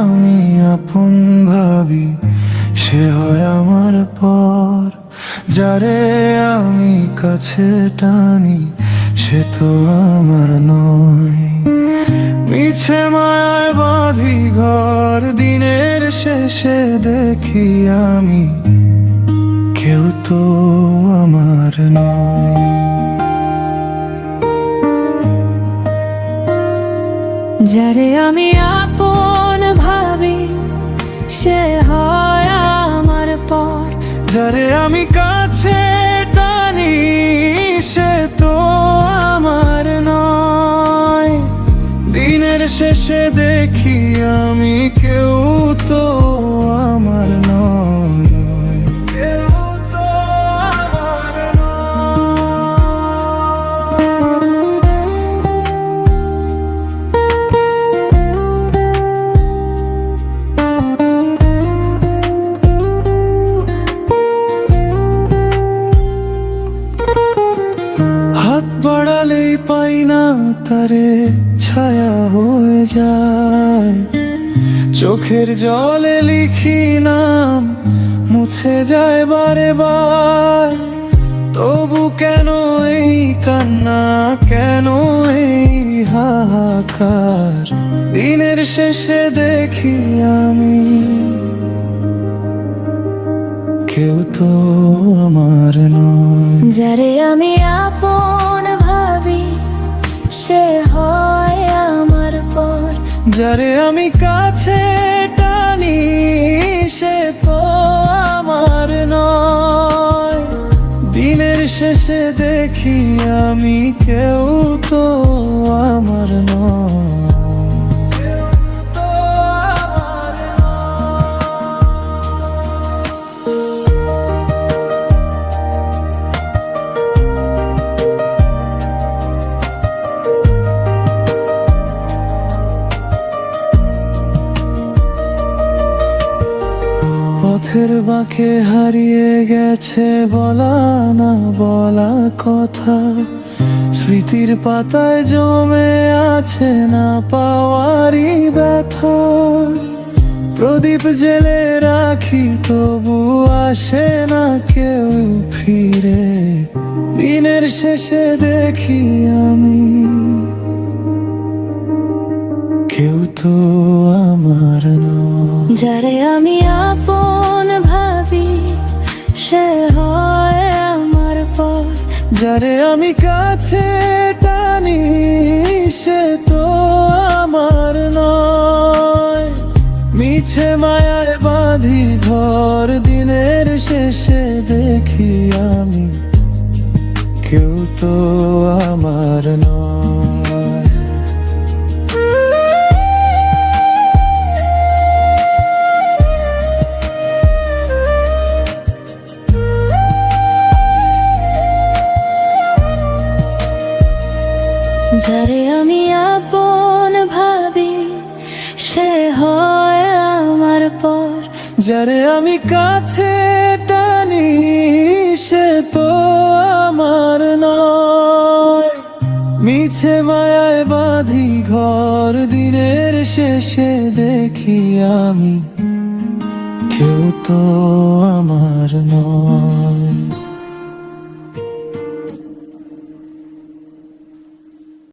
আমি আপন ভাবি সে হয় আমার পর, যারে আমি কাছে টানি সে তো আমার নয়। মিছে মায়ায় বাঁধি ঘর, দিনের শেষে দেখি আমি কেউ তো আমার নয়। যারে আমি আপন ভাবি সে হয় আমার পর, যারে আমি কাছে টানি সে তো আমার নয়। দিনের শেষে দেখি আমি কেউ তো আমার নয়, কেউ তো আমার হাত বাড়ালেই পাই না তারে, ছায়া হয়ে যায়। চোখের জলে লিখি নাম, মুছে যায় বারে বার। তবু কেন এই কান্না, কেন এই হাহাকার? দিনের শেষে দেখি আমি কেউ তো আমার নয়। যারে আমি আপন ভাবি সে হয় আমার পর, যারে আমি কাছে টানি সে তো আমার নয়। দিনের শেষে দেখি আমি কেউ তো আমার নয়, কেউ তো আমার পথের বাঁকে হারিয়ে গেছে বলা না বলা কথা। স্মৃতির পাতায় জমে আছে না পাওয়ারই ব্যথা। প্রদীপ জেলে রাখি তবু আসে না কেউ ফিরে। দিনের শেষে দেখি আমি কেউ তো আমার নয়। যারে আমি আপন ভাবি সে হয় আমার পর, যারে আমি কাছে টানি সে তো আমার নয়। মিছে মায়ায় বাঁধি ঘর, দিনের শেষে দেখি আমি কেউ তো আমার নয়। যারে আমি আপন ভাবি সে হয় আমার পর, যারে আমি কাছে টানি সে তো আমার নয়। মিছে মায়ায় বাঁধি ঘর, দিনের শেষে দেখি আমি কেউ তো আমার নয়।